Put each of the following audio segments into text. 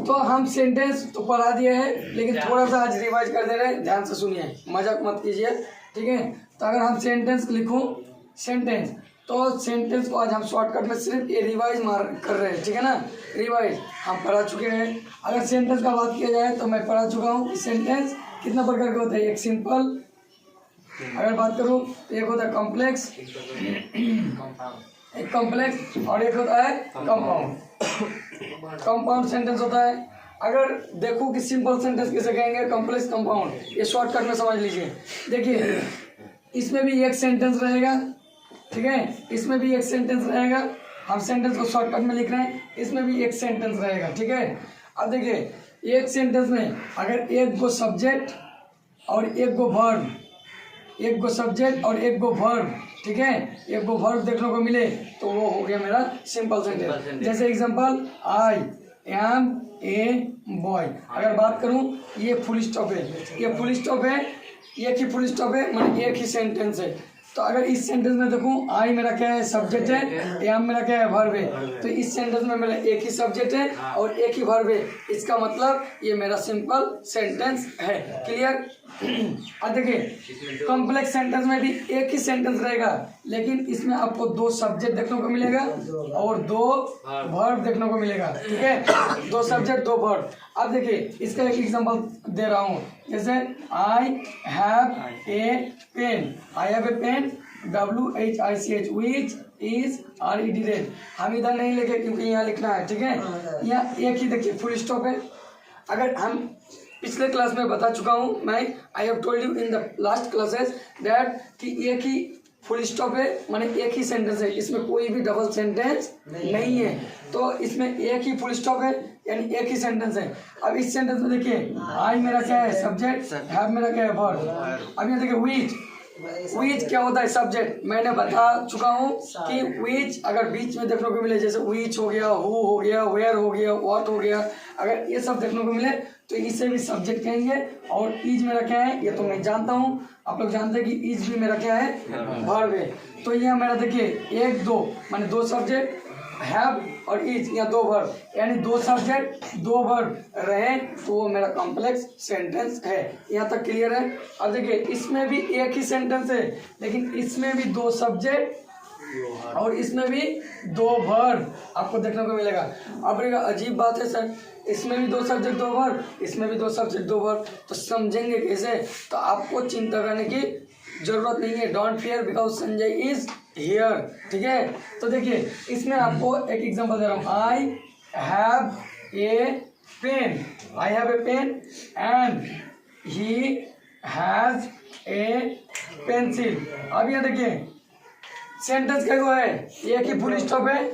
तो हम सेंटेंस तो पढ़ा दिए हैं, लेकिन थोड़ा सा आज रिवाइज कर दे रहे हैं, ध्यान से सुनिए, मजाक मत कीजिए, ठीक है। तो अगर हम सेंटेंस लिखूं, सेंटेंस, तो सेंटेंस को आज हम शॉर्टकट में सिर्फ ये रिवाइज कर रहे हैं, ठीक है ना। रिवाइज हम पढ़ा चुके हैं। अगर सेंटेंस का बात किया जाए तो मैं पढ़ा चुका हूँ कि सेंटेंस कितना प्रकार के होते हैं। एक सिंपल, अगर बात करूँ तो एक होता है कॉम्प्लेक्स, एक कॉम्प्लेक्स, और एक होता है कंपाउंड। कंपाउंड सेंटेंस होता है। अगर देखो कि सिंपल सेंटेंस किसे कहेंगे, कॉम्प्लेक्स, कंपाउंड, ये शॉर्टकट में समझ लीजिए। देखिए इसमें भी एक सेंटेंस रहेगा, ठीक है, इसमें भी एक सेंटेंस रहेगा। हम सेंटेंस को शॉर्टकट में लिख रहे हैं, इसमें भी एक सेंटेंस रहेगा, ठीक है। अब देखिए एक सेंटेंस में अगर एक गो सब्जेक्ट और एक गो वर्ब, एक गो सब्जेक्ट और एक गो वर्ब, ठीक है, एक गो वर्ब देखने को मिले तो वो हो गया मेरा सिंपल सेंटेंस। जैसे example, I am a boy. अगर बात करूं, ये फुल स्टॉप है, ये फुल स्टॉप है, एक ही फुल स्टॉप है, मतलब एक ही सेंटेंस है। तो अगर इस सेंटेंस में देखूं, आई मेरा क्या है, सब्जेक्ट है, एम मेरा क्या है, वर्ब है। तो इस सेंटेंस में मेरा एक ही सब्जेक्ट है और एक ही वर्ब है, इसका मतलब ये मेरा सिंपल सेंटेंस है। क्लियर। अब देखिए कॉम्प्लेक्स सेंटेंस में भी एक ही सेंटेंस रहेगा, लेकिन इसमें आपको दो सब्जेक्ट देखने को मिलेगा और दो वर्ब देखने को मिलेगा, ठीक है, दो सब्जेक्ट दो वर्ब। अब देखिए इसका एक एग्जांपल दे रहा हूँ, जैसे I have a pen, I have a pen, WHICH, which is RED red. हम इधर नहीं लिखे क्योंकि यहाँ लिखना है, ठीक है। यहाँ एक ही देखिए फुल स्टॉप है। अगर हम पिछले क्लास में बता चुका हूँ मैं, I have told you in the last classes that कि एक ही फुल स्टॉप है, माने एक ही सेंटेंस है, इसमें कोई भी डबल सेंटेंस नहीं है। तो इसमें एक ही फुल स्टॉप है, यानी एक ही सेंटेंस है। अब इस सेंटेंस में देखिए आई मेरा क्या है, सब्जेक्ट, हैव मेरा क्या है, वर्ब। अब यहाँ देखिए विच, विच क्या होता है, सब्जेक्ट। मैंने बता चुका हूँ कि विच अगर बीच में देखने को मिले, जैसे विच हो गया, हु हो गया, वेयर हो गया, व्हाट हो गया, अगर ये सब देखने को मिले तो इसे भी सब्जेक्ट कहेंगे। और इज मेरा क्या है, ये तो मैं जानता हूँ, आप लोग जानते हैं कि इज भी मेरा क्या है, वर्ब है। तो यह मेरा देखिए एक दो, माने दो सब्जेक्ट, हैव और इज, या दो वर्ब, यानी दो सब्जेक्ट दो वर्ब रहे तो वो मेरा कॉम्प्लेक्स सेंटेंस है। यहाँ तक क्लियर है। अब देखिए इसमें भी एक ही सेंटेंस है, लेकिन इसमें भी दो सब्जेक्ट और इसमें भी दो वर्ब आपको देखने को मिलेगा। अब अजीब बात है सर, इसमें भी दो सब्जेक्ट दो वर्ब, इसमें भी दो सब्जेक्ट दो वर्ब, तो समझेंगे कैसे। तो आपको चिंता करने की जरूरत नहीं है, don't fear because Sanjay is here, ठीक है। तो देखिए इसमें आपको एक एग्जांपल दे रहा हूँ, I have a pen, I have a pen and he has a pencil. अब ये देखिए सेंटेंस क्या है, एक ही फुल स्टॉप है,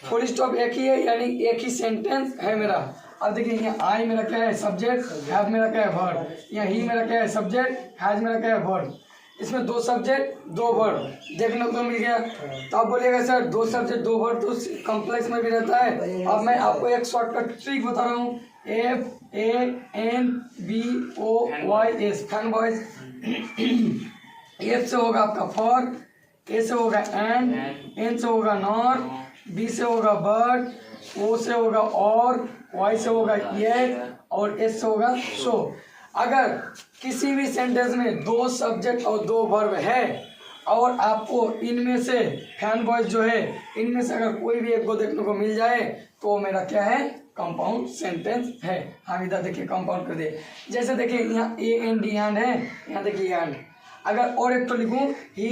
फुल स्टॉप एक ही है, यानी एक ही सेंटेंस है मेरा। अब देखिए यहाँ आई मेरा क्या है, सब्जेक्ट, हैव मेरा क्या है, वर्ब, यहाँ ही मेरा क्या है, सब्जेक्ट, हैज मेरा क्या है, वर्ब। इसमें दो सब्जेक्ट दो वर्ब देखने को मिल गया। तो आप बोलिएगा सर दो सब्जेक्ट दो वर्ब तो कॉम्प्लेक्स में भी रहता है। अब मैं आपको एक शॉर्टकट ट्रिक बता रहा हूँ, FANBOYS, फैन बॉयज। एफ से होगा आपका फॉर, ए से होगा एंड, एन से होगा नॉर, बी से होगा बर्ड, ओ से होगा और, वाई से होगा येट और एस से होगा सो। अगर किसी भी सेंटेंस में दो सब्जेक्ट और दो वर्ब है और आपको इनमें से फैन बॉयज जो है इनमें से अगर कोई भी एक को देखने को मिल जाए तो मेरा क्या है, कंपाउंड सेंटेंस है। हम इधर देखिए कंपाउंड कर दे, जैसे देखिए यहाँ AND एंड है, यहाँ देखिए एंड। अगर और एक तो लिखूं, he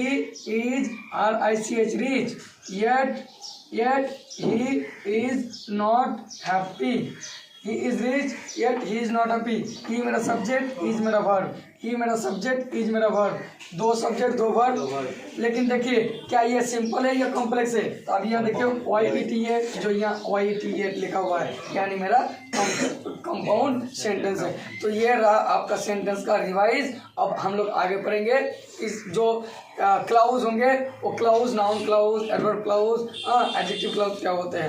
is RICH rich, yet he is not happy, he is rich yet he is not happy। he मेरा सब्जेक्ट, इज मेरा वर्ब, ही मेरा सब्जेक्ट, इज मेरा वर्ब, दो सब्जेक्ट दो वर्ब। लेकिन देखिए क्या ये सिंपल है या कॉम्प्लेक्स है। तो अब यहाँ देखिए YET जो यहाँ YET लिखा हुआ है, यानी मेरा कंपाउंड सेंटेंस है। तो ये रहा आपका सेंटेंस का रिवाइज। अब हम लोग आगे पढ़ेंगे इस जो क्लाउज होंगे वो clause, noun clause, adverb clause, adjective clause क्या होते हैं।